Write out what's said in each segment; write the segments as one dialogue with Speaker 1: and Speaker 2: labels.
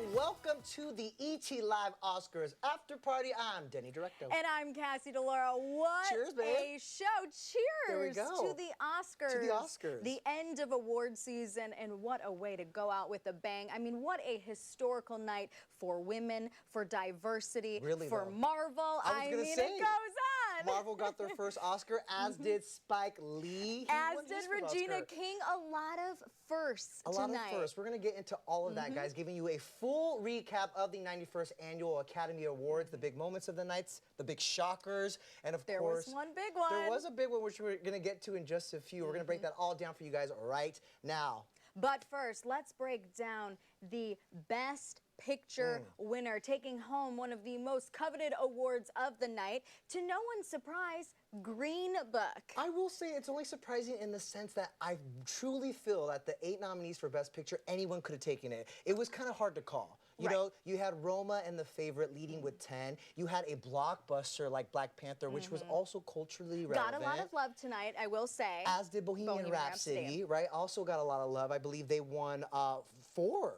Speaker 1: and welcome to the etlive Oscars after party. I'm Denny Directo.
Speaker 2: And I'm Cassie DeLauro. What
Speaker 1: Cheers, babe.
Speaker 2: a show. Cheers
Speaker 1: there we go.
Speaker 2: to the Oscars.
Speaker 1: To the Oscars.
Speaker 2: The end of award season, and what a way to go out with a bang. I mean, what a historical night for women, for diversity,
Speaker 1: Really,
Speaker 2: for
Speaker 1: though.
Speaker 2: Marvel.
Speaker 1: I was gonna say,
Speaker 2: it goes on.
Speaker 1: Marvel got their first Oscar, as did Spike Lee.
Speaker 2: As did Regina King. A lot of firsts tonight.
Speaker 1: A lot of firsts. We're going to get into all of that, guys, giving you a full recap of the 91st Annual Academy Awards, the big moments of the nights, the big shockers, and of course...
Speaker 2: There was one big one.
Speaker 1: There was a big one, which we're going to get to in just a few. We're going to break that all down for you guys right now.
Speaker 2: But first, let's break down the Best Picture winner, taking home one of the most coveted awards of the night. To no one's surprise, Green Book.
Speaker 1: I will say it's only surprising in the sense that I truly feel that the 8 nominees for Best Picture, anyone could have taken it. It was kind of hard to call. You know, you had Roma and The Favorite leading with 10. You had a blockbuster like Black Panther, which was also culturally relevant.
Speaker 2: Got a lot of love tonight, I will say.
Speaker 1: As did Bohemian Rhapsody, right? Also got a lot of love. I believe they won four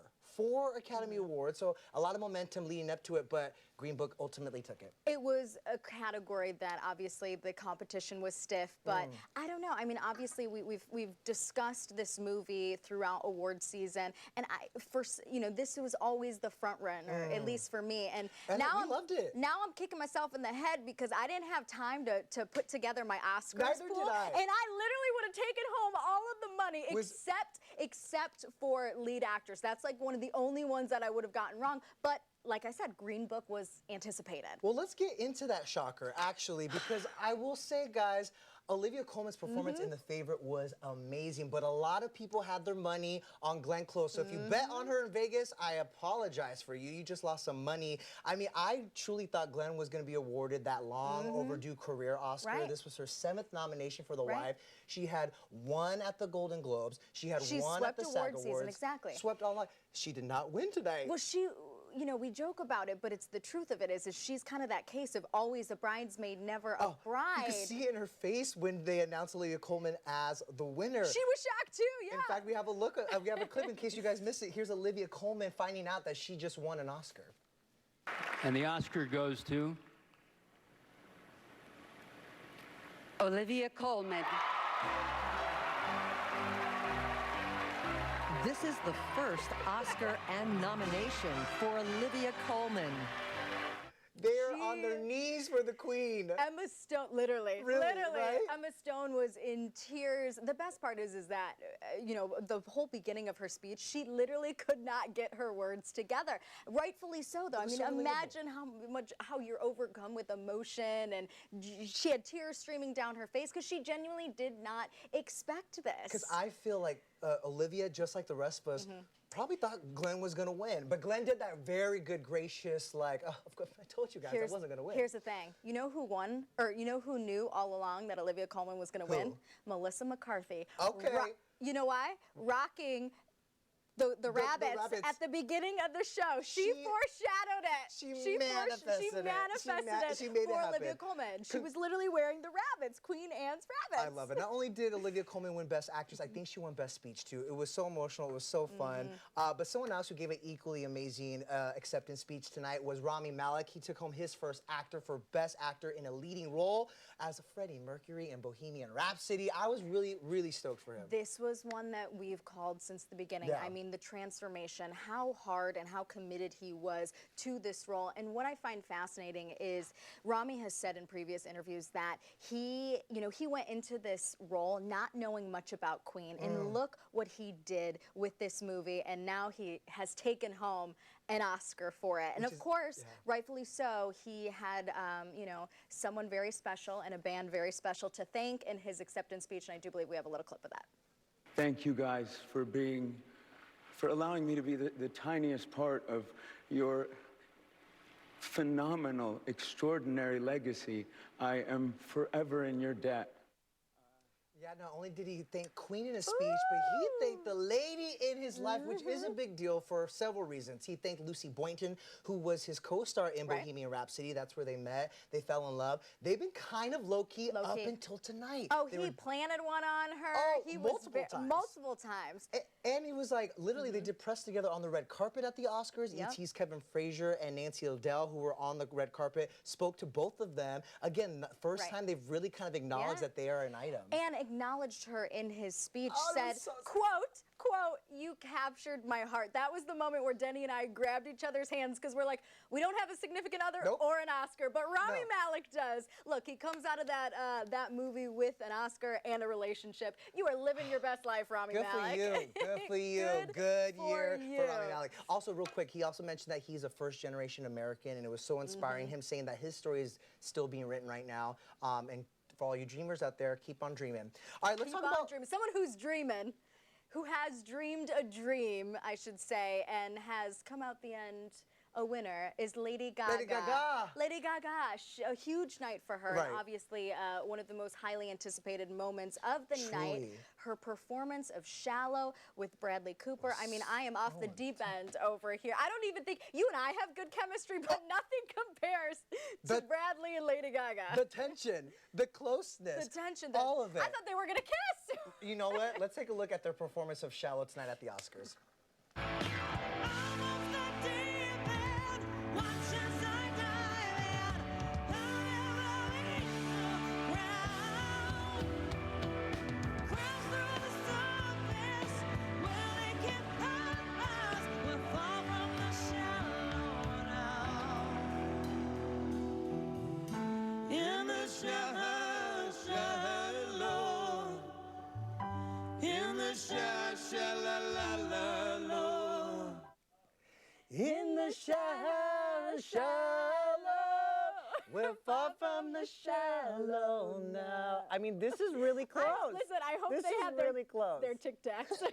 Speaker 1: Academy Awards, so a lot of momentum leading up to it, but Green Book ultimately took it.
Speaker 2: It was a category that obviously the competition was stiff, but I don't know. I mean, obviously we've discussed this movie throughout award season, and this was always the front runner, at least for me. And now
Speaker 1: we loved it.
Speaker 2: Now I'm kicking myself in the head because I didn't have time to put together my Oscars
Speaker 1: Neither
Speaker 2: pool,
Speaker 1: did I.
Speaker 2: and I literally would have taken home all of the money except for lead actors. That's like one of the only ones that I would have gotten wrong, but like I said, Green Book was anticipated.
Speaker 1: Well, let's get into that shocker, actually, because I will say, guys, Olivia Colman's performance in The Favorite was amazing, but a lot of people had their money on Glenn Close. So if you bet on her in Vegas, I apologize for you. You just lost some money. I mean, I truly thought Glenn was going to be awarded that long overdue career Oscar. This was her 7th nomination for The Wife. She had 1 at the Golden Globes. She had 1 at the SAG Awards.
Speaker 2: Exactly.
Speaker 1: Swept all night. She did not win tonight.
Speaker 2: Well, you know, we joke about it, but it's the truth of it is she's kind of that case of always a bridesmaid, never a bride.
Speaker 1: You could see it in her face when they announced Olivia Colman as the winner.
Speaker 2: She was shocked too, yeah.
Speaker 1: In fact, we have a clip in case you guys missed it. Here's Olivia Colman finding out that she just won an Oscar.
Speaker 3: And the Oscar goes to
Speaker 4: Olivia Colman.
Speaker 5: This is the first Oscar and nomination for Olivia Colman.
Speaker 1: They're on their knees for the Queen.
Speaker 2: Emma Stone, literally,
Speaker 1: right?
Speaker 2: Emma Stone was in tears. The best part is that, you know, the whole beginning of her speech, she literally could not get her words together. Rightfully so, though. I mean, imagine how you're overcome with emotion, and she had tears streaming down her face because she genuinely did not expect this.
Speaker 1: Because I feel like Olivia, just like the rest of us, probably thought Glenn was going to win. But Glenn did that very good, gracious, like, oh, of course, I told you guys I wasn't going to win.
Speaker 2: Here's the thing. You know who won? Or you know who knew all along that Olivia Colman was going to win? Melissa McCarthy.
Speaker 1: Okay.
Speaker 2: You know why? Rocking the rabbits at the beginning of the show. She foreshadowed it.
Speaker 1: She manifested it. She made it
Speaker 2: for
Speaker 1: happen.
Speaker 2: Olivia Colman. She was literally wearing the rabbits, Queen Anne's rabbits.
Speaker 1: I love it. Not only did Olivia Colman win Best Actress, I think she won Best Speech too. It was so emotional. It was so fun. But someone else who gave an equally amazing acceptance speech tonight was Rami Malek. He took home his first actor for Best Actor in a leading role as Freddie Mercury in Bohemian Rhapsody. I was really, really stoked for him.
Speaker 2: This was one that we've called since the beginning. I mean, the transformation, how hard and how committed he was to this role. And what I find fascinating is Rami has said in previous interviews that he went into this role not knowing much about Queen, and look what he did with this movie, and now he has taken home an Oscar for it. And of course, rightfully so, he had someone very special and a band very special to thank in his acceptance speech, and I do believe we have a little clip of that.
Speaker 6: Thank you guys for allowing me to be the tiniest part of your phenomenal, extraordinary legacy. I am forever in your debt.
Speaker 1: Yeah, not only did he thank Queen in his speech, but he thanked the lady in his life, which is a big deal for several reasons. He thanked Lucy Boynton, who was his co-star in Bohemian Rhapsody. That's where they met. They fell in love. They've been kind of low-key up until tonight.
Speaker 2: Oh, he planted one on her.
Speaker 1: Oh,
Speaker 2: he
Speaker 1: multiple times.
Speaker 2: Multiple times.
Speaker 1: And he was like, literally, they did press together on the red carpet at the Oscars.
Speaker 2: Yep.
Speaker 1: E.T.'s Kevin Frazier and Nancy O'Dell, who were on the red carpet, spoke to both of them. Again, the first time they've really kind of acknowledged that they are an item.
Speaker 2: And acknowledged her in his speech,
Speaker 1: that
Speaker 2: said,
Speaker 1: was so
Speaker 2: quote, "You captured my heart." That was the moment where Denny and I grabbed each other's hands because we're like, we don't have a significant other or an Oscar, but Rami Malek does. Look, he comes out of that movie with an Oscar and a relationship. You are living your best life, Rami Malek.
Speaker 1: For you. Good for you. Good year for Rami Malek. Also, real quick, he also mentioned that he's a first-generation American, and it was so inspiring, him saying that his story is still being written right now. And for all you dreamers out there, keep on dreaming. All right, let's talk about
Speaker 2: dreaming. Someone who's dreaming, who has dreamed a dream, I should say, and has come out the end a winner, is Lady Gaga.
Speaker 1: Lady Gaga.
Speaker 2: Lady Gaga, a huge night for her.
Speaker 1: Right.
Speaker 2: And obviously, one of the most highly anticipated moments of the night. Her performance of Shallow with Bradley Cooper. I mean, I am off the deep end over here. I don't even think, you and I have good chemistry, but nothing compares to Bradley and Lady Gaga.
Speaker 1: the tension, the closeness,
Speaker 2: The tension.
Speaker 1: all of it.
Speaker 2: I thought they were going to kiss.
Speaker 1: You know what? Let's take a look at their performance of Shallow tonight at the Oscars. In the shallow, we're far from the shallow now. I mean, this is really close.
Speaker 2: Listen, I hope
Speaker 1: this
Speaker 2: they
Speaker 1: is
Speaker 2: had
Speaker 1: really close.
Speaker 2: their Tic Tacs.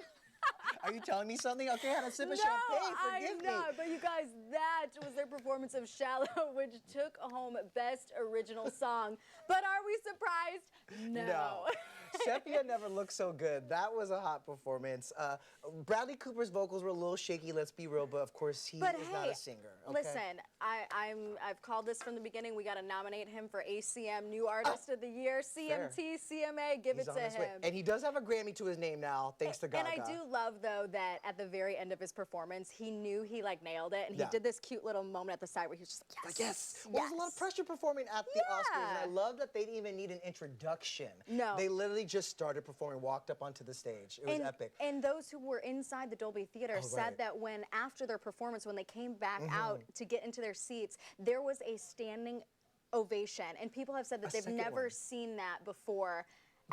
Speaker 1: Are you telling me something? Okay, I had a sip of champagne. Forgive me.
Speaker 2: No, but you guys, that was their performance of Shallow, which took home Best Original Song. But are we surprised? No.
Speaker 1: Sepia never looked so good. That was a hot performance. Bradley Cooper's vocals were a little shaky, let's be real, but of course he is not a singer. Okay?
Speaker 2: Listen, I've called this from the beginning. We got to nominate him for ACM New Artist of the Year, CMT, CMA, give it to him.
Speaker 1: And he does have a Grammy to his name now, thanks to Gaga.
Speaker 2: And I do love, though, that at the very end of his performance, he knew he like nailed it, and he did this cute little moment at the side where he was just like, yes.
Speaker 1: Well, there's a lot of pressure performing at the Oscars, and I love that they didn't even need an introduction.
Speaker 2: No.
Speaker 1: They literally just started performing, walked up onto the stage. It was epic.
Speaker 2: And those who were inside the Dolby Theater said that when, after their performance, when they came back out to get into their seats, there was a standing ovation. And people have said that they've never seen that before.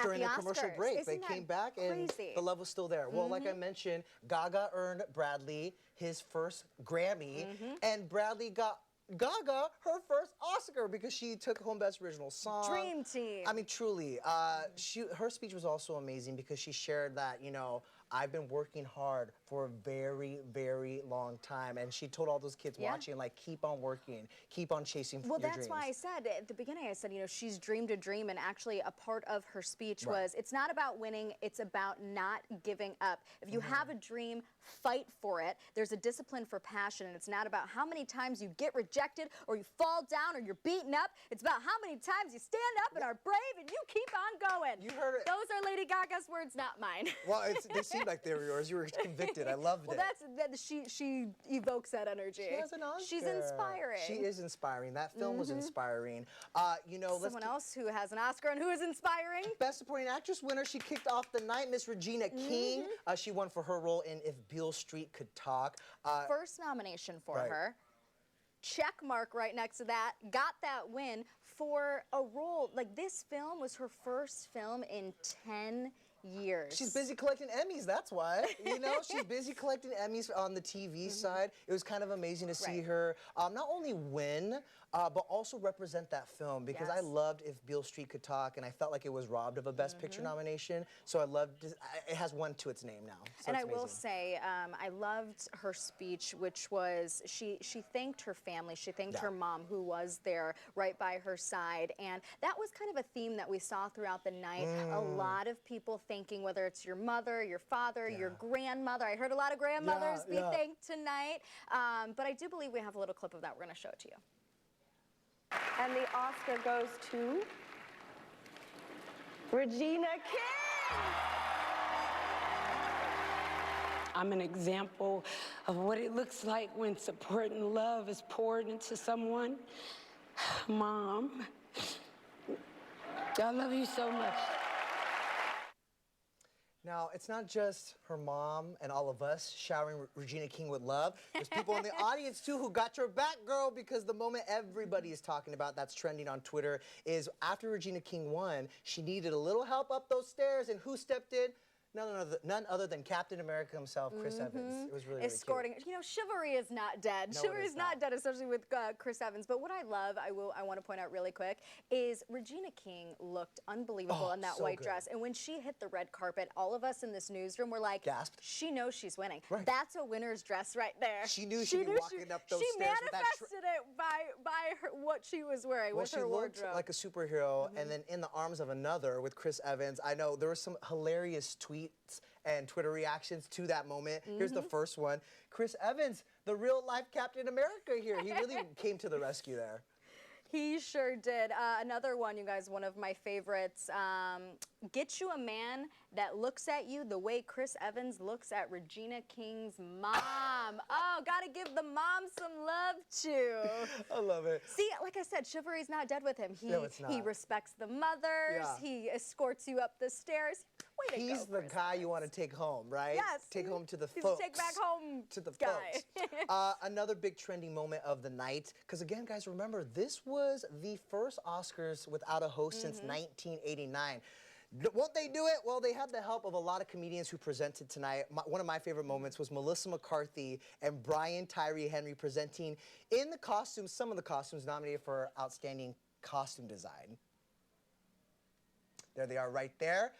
Speaker 1: During the commercial break,
Speaker 2: Isn't
Speaker 1: they came back and the love was still there. Well, like I mentioned, Gaga earned Bradley his first Grammy, and Bradley got Gaga her first Oscar because she took home Best Original Song.
Speaker 2: Dream team.
Speaker 1: I mean, truly. Her speech was also amazing because she shared that, you know, I've been working hard for a very, very long time. And she told all those kids watching, like, keep on working, keep on chasing your dreams.
Speaker 2: Well, that's why I said, at the beginning, I said, you know, she's dreamed a dream. And actually, a part of her speech was, it's not about winning, it's about not giving up. If you have a dream, fight for it. There's a discipline for passion. And it's not about how many times you get rejected or you fall down or you're beaten up. It's about how many times you stand up and are brave and you keep on going.
Speaker 1: You heard it.
Speaker 2: Those are Lady Gaga's words, not mine.
Speaker 1: Well, they seemed like they were yours. You were convicted. I loved it.
Speaker 2: Well, she evokes that energy.
Speaker 1: She has an Oscar.
Speaker 2: She's inspiring.
Speaker 1: She is inspiring. That film was inspiring. You know,
Speaker 2: someone else who has an Oscar and who is inspiring.
Speaker 1: Best Supporting Actress winner. She kicked off the night. Miss Regina King. She won for her role in If Beale Street Could Talk.
Speaker 2: First nomination for her. Check mark right next to that. Got that win for a role. Like, this film was her first film in 10 years.
Speaker 1: She's busy collecting Emmys, that's why. You know, she's busy collecting Emmys on the TV side. It was kind of amazing to see her not only win, but also represent that film, because I loved If Beale Street Could Talk, and I felt like it was robbed of a Best Picture nomination. So I loved it. Has one to its name now. So
Speaker 2: and I will say, I loved her speech, which was, she thanked her family. She thanked her mom, who was there right by her side. And that was kind of a theme that we saw throughout the night. A lot of people thanking, whether it's your mother, your father, your grandmother. I heard a lot of grandmothers be thanked tonight. But I do believe we have a little clip of that. We're going to show it to you.
Speaker 7: And the Oscar goes to Regina King.
Speaker 8: I'm an example of what it looks like when support and love is poured into someone. Mom, I love you so much.
Speaker 1: Now, it's not just her mom and all of us showering Regina King with love. There's people in the audience, too, who got your back, girl, because the moment everybody is talking about that's trending on Twitter is after Regina King won, she needed a little help up those stairs, and who stepped in? None other than Captain America himself, Chris Evans. It was really, really
Speaker 2: Escorting.
Speaker 1: cute.
Speaker 2: You know, chivalry is not dead.
Speaker 1: No,
Speaker 2: Chivalry
Speaker 1: it
Speaker 2: is not dead, especially with Chris Evans. But what I love, I want to point out really quick, is Regina King looked unbelievable in that
Speaker 1: so
Speaker 2: white
Speaker 1: good.
Speaker 2: dress. And when she hit the red carpet, all of us in this newsroom were like,
Speaker 1: gasped.
Speaker 2: She knows she's winning.
Speaker 1: Right.
Speaker 2: That's a winner's dress right there.
Speaker 1: She knew she'd be walking up those
Speaker 2: she
Speaker 1: stairs with that
Speaker 2: manifested it by what she was wearing, with her wardrobe.
Speaker 1: She looked like a superhero, and then in the arms of another with Chris Evans. I know there were some hilarious tweets and Twitter reactions to that moment. Here's the first one. Chris Evans, the real-life Captain America here. He really came to the rescue there.
Speaker 2: He sure did. Another one, you guys, one of my favorites. Get you a man that looks at you the way Chris Evans looks at Regina King's mom. Oh, gotta give the mom some love, too.
Speaker 1: I love it.
Speaker 2: See, like I said, chivalry's not dead with him.
Speaker 1: No, it's not.
Speaker 2: He respects the mothers.
Speaker 1: Yeah.
Speaker 2: He escorts you up the stairs. Way to
Speaker 1: He's
Speaker 2: go,
Speaker 1: the
Speaker 2: Chris
Speaker 1: guy
Speaker 2: Evans.
Speaker 1: you want to take home, right?
Speaker 2: Yes.
Speaker 1: Take home to the
Speaker 2: He's
Speaker 1: folks.
Speaker 2: a take back home
Speaker 1: to the
Speaker 2: guy.
Speaker 1: folks. Another big trending moment of the night, because again, guys, remember, this was the first Oscars without a host since 1989. Won't they do it? Well, they had the help of a lot of comedians who presented tonight. One of my favorite moments was Melissa McCarthy and Brian Tyree Henry presenting in the costumes, some of the costumes nominated for Outstanding Costume Design. There they are right there.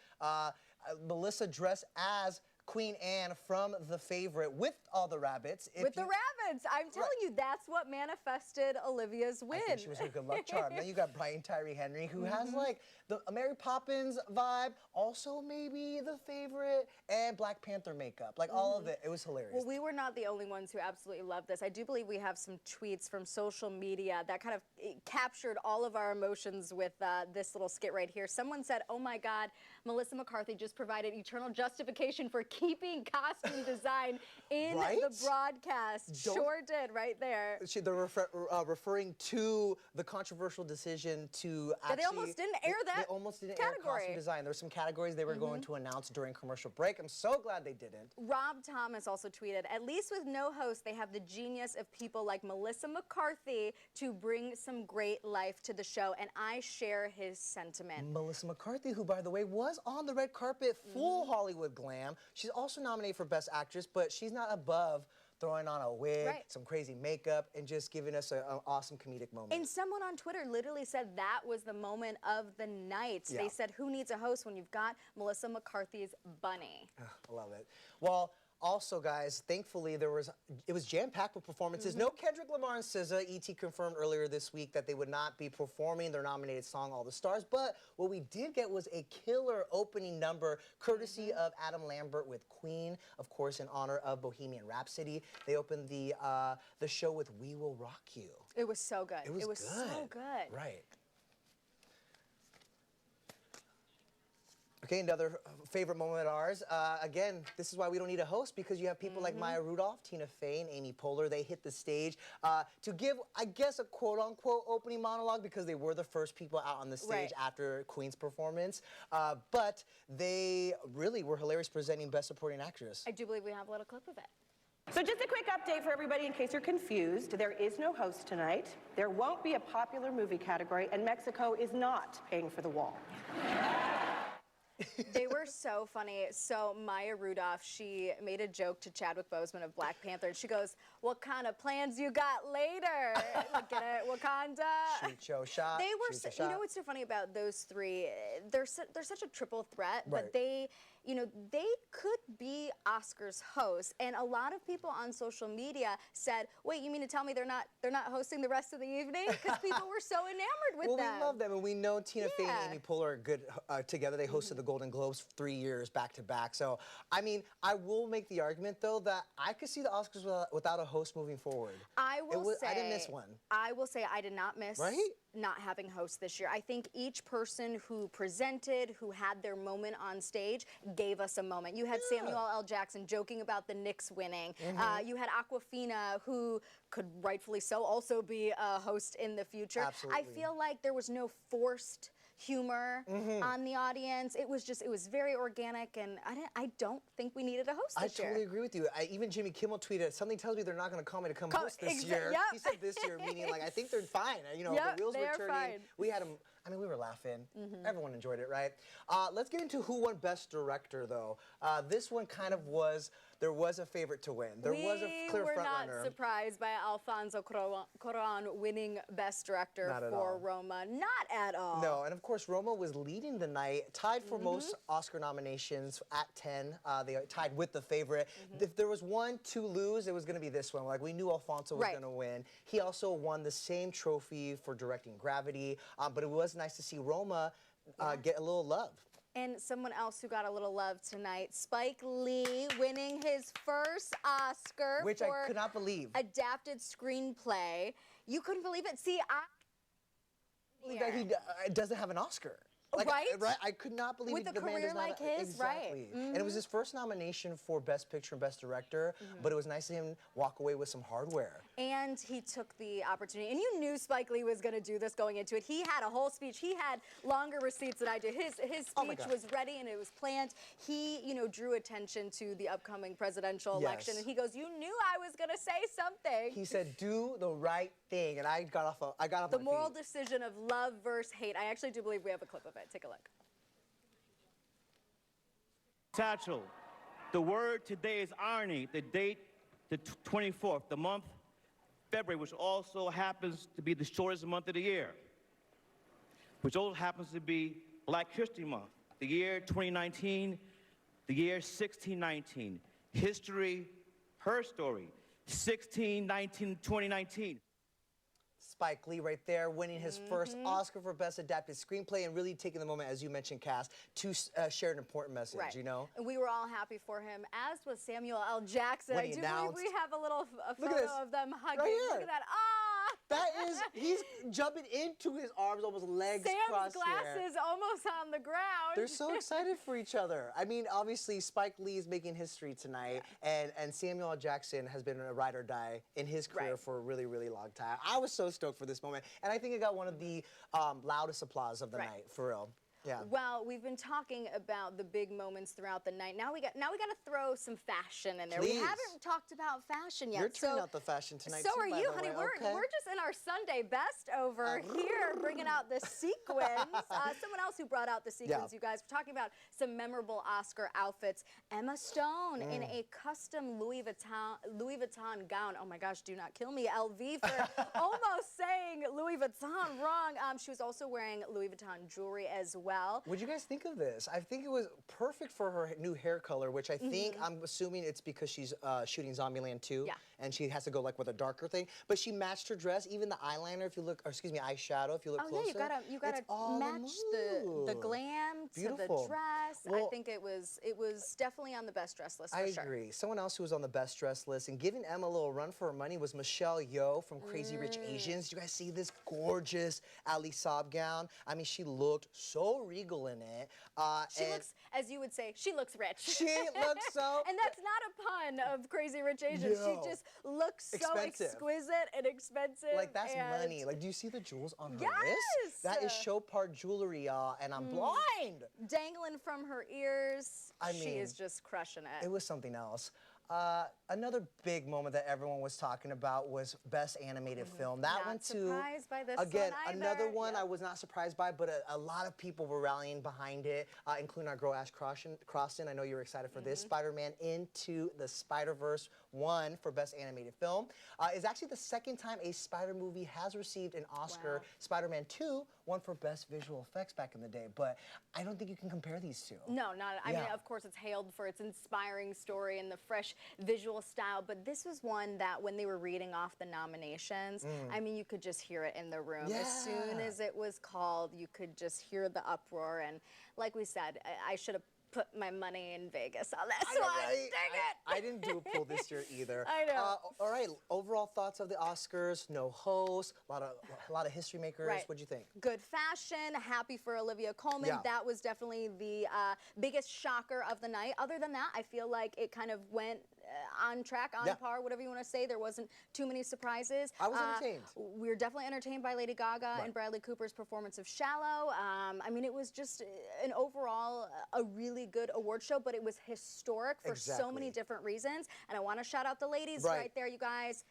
Speaker 1: Melissa dressed as Queen Anne from The Favorite with all the rabbits.
Speaker 2: With the rabbits. I'm telling you, that's what manifested Olivia's win.
Speaker 1: I think she was her good luck charm. Then you got Brian Tyree Henry, who has like the Mary Poppins vibe, also maybe The Favorite, and Black Panther makeup. Like all of it. It was hilarious.
Speaker 2: Well, we were not the only ones who absolutely loved this. I do believe we have some tweets from social media that kind of captured all of our emotions with this little skit right here. Someone said, oh my God, Melissa McCarthy just provided eternal justification for keeping costume design in the broadcast. Sure did, right there.
Speaker 1: They're referring to the controversial decision to actually...
Speaker 2: They almost didn't air that
Speaker 1: They almost didn't air costume design. There were some categories they were going to announce during commercial break. I'm so glad they didn't.
Speaker 2: Rob Thomas also tweeted, at least with no host, they have the genius of people like Melissa McCarthy to bring some great life to the show, and I share his sentiment.
Speaker 1: Melissa McCarthy, who, by the way, was on the red carpet, full Hollywood glam. She's also nominated for Best Actress, but she's not above throwing on a wig, some crazy makeup, and just giving us an awesome comedic moment.
Speaker 2: And someone on Twitter literally said that was the moment of the night.
Speaker 1: Yeah.
Speaker 2: They said, who needs a host when you've got Melissa McCarthy's bunny?
Speaker 1: I love it. Well, also, guys, thankfully, it was jam-packed with performances. No Kendrick Lamar and SZA. E.T. confirmed earlier this week that they would not be performing their nominated song, All the Stars. But what we did get was a killer opening number, courtesy of Adam Lambert with Queen, of course, in honor of Bohemian Rhapsody. They opened the show with We Will Rock You.
Speaker 2: It was so good.
Speaker 1: It was
Speaker 2: so good.
Speaker 1: Right. Okay, another favorite moment of ours. Again, this is why we don't need a host, because you have people like Maya Rudolph, Tina Fey, and Amy Poehler. They hit the stage to give, I guess, a quote-unquote opening monologue, because they were the first people out on the stage after Queen's performance. But they really were hilarious presenting Best Supporting Actress.
Speaker 2: I do believe we have a little clip of it.
Speaker 9: So just a quick update for everybody in case you're confused. There is no host tonight. There won't be a popular movie category, and Mexico is not paying for the wall.
Speaker 2: They were so funny. So Maya Rudolph, she made a joke to Chadwick Boseman of Black Panther, and she goes, what kind of plans you got later? Get it, Wakanda?
Speaker 1: Shoot your shot.
Speaker 2: They were, you know what's so funny about those three? They're such a triple threat, but they, you know, they could be Oscars hosts, and a lot of people on social media said, wait, you mean to tell me they're not hosting the rest of the evening? Because people were so enamored with them.
Speaker 1: Well, we love them, and we know Tina Fey and Amy Poehler are good together. They hosted the Golden Globes 3 years back to back. So, I mean, I will make the argument, though, that I could see the Oscars without a host moving forward.
Speaker 2: I
Speaker 1: didn't miss one.
Speaker 2: I will say I did not miss not having hosts this year. I think each person who presented, who had their moment on stage, gave us a moment. You had Samuel L. Jackson joking about the Knicks winning. You had Awkwafina, who could rightfully so also be a host in the future.
Speaker 1: Absolutely.
Speaker 2: I feel like there was no forced humor on the audience. It was very organic, and I don't think we needed a host this year.
Speaker 1: I totally agree with you. Even Jimmy Kimmel tweeted, something tells me they're not going to call me to come host this year.
Speaker 2: Yep.
Speaker 1: He said this year, meaning like, I think they're fine. You know,
Speaker 2: Yep,
Speaker 1: the wheels
Speaker 2: they
Speaker 1: were
Speaker 2: are
Speaker 1: turning.
Speaker 2: fine.
Speaker 1: We had them, I mean, we were laughing. Everyone enjoyed it, right? Let's get into who won Best Director, though. This one kind of was, there was a favorite to win. There was a clear front runner.
Speaker 2: We were not surprised by Alfonso Cuarón winning Best Director for Roma. Not at all.
Speaker 1: No, and of course, Roma was leading the night, tied for most Oscar nominations at 10. They tied with the favorite. If there was one to lose, it was going to be this one. Like, we knew Alfonso was going to win. He also won the same trophy for directing Gravity, but it was nice to see Roma get a little love.
Speaker 2: And someone else who got a little love tonight, Spike Lee winning his first Oscar
Speaker 1: Which
Speaker 2: for
Speaker 1: I could not believe.
Speaker 2: Adapted Screenplay. You couldn't believe it? See,
Speaker 1: That he doesn't have an Oscar. Like,
Speaker 2: right?
Speaker 1: I could not believe
Speaker 2: With a
Speaker 1: the man
Speaker 2: career
Speaker 1: does not,
Speaker 2: like his,
Speaker 1: exactly.
Speaker 2: right.
Speaker 1: And it was his first nomination for Best Picture and Best Director, but it was nice to him walk away with some hardware.
Speaker 2: And he took the opportunity, and you knew Spike Lee was going to do this going into it. He had a whole speech. He had longer receipts than I do. His speech was ready and it was planned. He, you know, drew attention to the upcoming presidential election, and he goes, "You knew I was going to say something."
Speaker 1: He said, "Do the right thing," and I got off.
Speaker 2: The moral decision of love versus hate. I actually do believe we have a clip of it. Take a look.
Speaker 10: Satchel, the word today is irony. The date, the 24th, the month, February, which also happens to be the shortest month of the year, which also happens to be Black History Month. The year 2019, the year 1619. History, her story, 1619, 2019.
Speaker 1: Spike Lee right there, winning his first Oscar for Best Adapted Screenplay, and really taking the moment, as you mentioned, Cass, to share an important message, you know?
Speaker 2: And we were all happy for him, as was Samuel L. Jackson.
Speaker 1: When
Speaker 2: I
Speaker 1: he
Speaker 2: do
Speaker 1: announced.
Speaker 2: believe we have a little photo of them hugging.
Speaker 1: Right here.
Speaker 2: Look at that. Ah!
Speaker 1: That is, he's jumping into his arms, almost legs crossed
Speaker 2: Sam's glasses almost on the ground.
Speaker 1: They're so excited for each other. I mean, obviously, Spike Lee is making history tonight, and Samuel L. Jackson has been a ride or die in his career for a really, really long time. I was so stoked for this moment, and I think it got one of the loudest applause of the night, for real. Yeah.
Speaker 2: Well, we've been talking about the big moments throughout the night. Now we got to throw some fashion in there.
Speaker 1: Please.
Speaker 2: We haven't talked about fashion yet.
Speaker 1: You're turning out the fashion tonight.
Speaker 2: So
Speaker 1: too,
Speaker 2: are
Speaker 1: by
Speaker 2: you,
Speaker 1: the
Speaker 2: honey.
Speaker 1: way.
Speaker 2: We're just in our Sunday best over here, bringing out the sequins. Someone else who brought out the sequins, you guys. We're talking about some memorable Oscar outfits. Emma Stone in a custom Louis Vuitton gown. Oh my gosh, do not kill me, LV, for almost saying Louis Vuitton wrong. She was also wearing Louis Vuitton jewelry as well.
Speaker 1: What'd you guys think of this? I think it was perfect for her new hair color, which I think, I'm assuming it's because she's shooting Zombieland 2, and she has to go like with a darker thing. But she matched her dress, even the eyeliner, if you look, or excuse me, eyeshadow, if you look closer.
Speaker 2: Yeah, you gotta match the glam to the dress. Well, I think it was definitely on the best dress list for sure.
Speaker 1: I agree. Someone else who was on the best dress list and giving Emma a little run for her money was Michelle Yeoh from Crazy Rich Asians. You guys see this gorgeous Ali Saab gown? I mean, she looked so regal in it.
Speaker 2: She looks, as you would say, she looks rich.
Speaker 1: She looks so...
Speaker 2: And that's not a pun of Crazy Rich Asians.
Speaker 1: No.
Speaker 2: She just looks so exquisite and expensive.
Speaker 1: Like, that's money. Like, do you see the jewels on her
Speaker 2: yes!
Speaker 1: wrist? That is Chopard jewelry, y'all, and I'm blind.
Speaker 2: Dangling from her ears.
Speaker 1: I mean,
Speaker 2: she is just crushing it.
Speaker 1: It was something else. Another big moment that everyone was talking about was Best Animated Film. That one too.
Speaker 2: Not surprised by this
Speaker 1: again,
Speaker 2: one either.
Speaker 1: another one I was not surprised by, but a lot of people were rallying behind it, including our girl Ash Croston. I know you were excited for this. Spider-Man Into the Spider-Verse won for Best Animated Film. It's actually the second time a Spider movie has received an Oscar.
Speaker 2: Wow.
Speaker 1: Spider-Man 2 won for Best Visual Effects back in the day, but I don't think you can compare these two.
Speaker 2: No, not. I mean, of course, it's hailed for its inspiring story and the fresh visual style, but this was one that when they were reading off the nominations, I mean, you could just hear it in the room.
Speaker 1: Yeah.
Speaker 2: As soon as it was called, you could just hear the uproar. And like we said, I should have put my money in Vegas on this
Speaker 1: I know,
Speaker 2: one.
Speaker 1: right?
Speaker 2: Dang it!
Speaker 1: I didn't do a poll this year either.
Speaker 2: I know.
Speaker 1: All right, overall thoughts of the Oscars, no host, a lot of history makers.
Speaker 2: Right.
Speaker 1: What'd you think?
Speaker 2: Good fashion, happy for Olivia Colman.
Speaker 1: Yeah.
Speaker 2: That was definitely the biggest shocker of the night. Other than that, I feel like it kind of went on track, on par, whatever you want to say. There wasn't too many surprises.
Speaker 1: I was entertained.
Speaker 2: We were definitely entertained by Lady Gaga and Bradley Cooper's performance of Shallow. I mean, it was just an overall a really good award show, but it was historic for so many different reasons. And I want to shout out the ladies right there, you guys.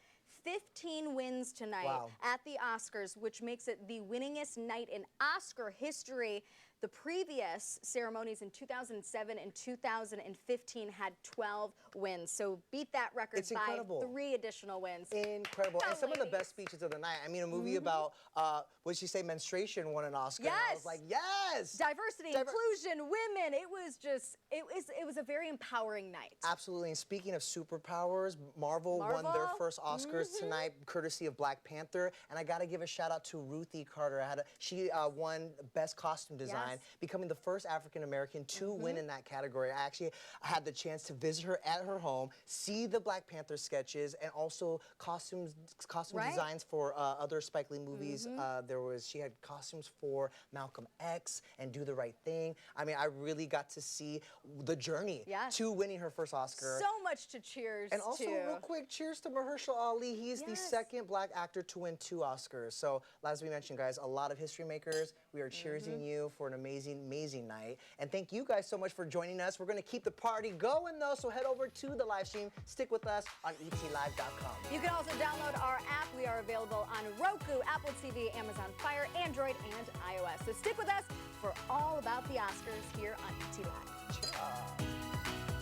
Speaker 2: 15 wins tonight at the Oscars, which makes it the winningest night in Oscar history. The previous ceremonies in 2007 and 2015 had 12 wins. So beat that record by 3 additional wins.
Speaker 1: Incredible. And some of the best speeches of the night. I mean, a movie about, what did she say, menstruation won an Oscar.
Speaker 2: Yes.
Speaker 1: And I was like, yes.
Speaker 2: Diversity, inclusion, women. It was just, it was a very empowering night.
Speaker 1: Absolutely. And speaking of superpowers, Marvel won their first Oscars tonight, courtesy of Black Panther. And I got to give a shout out to Ruthie Carter. She won Best Costume Design. Becoming the first African-American to win in that category. I actually had the chance to visit her at her home, see the Black Panther sketches, and also costume designs for other Spike Lee movies. She had costumes for Malcolm X and Do the Right Thing. I mean, I really got to see the journey to winning her first Oscar.
Speaker 2: So much to cheers
Speaker 1: And also, real quick, cheers to Mahershala Ali. He's the second Black actor to win 2 Oscars. So, as we mentioned, guys, a lot of history makers. We are cheersing you for an amazing, amazing night. And thank you guys so much for joining us. We're going to keep the party going, though, so head over to the live stream. Stick with us on etlive.com.
Speaker 2: You can also download our app. We are available on Roku, Apple TV, Amazon Fire, Android, and iOS. So stick with us for all about the Oscars here on ET Live.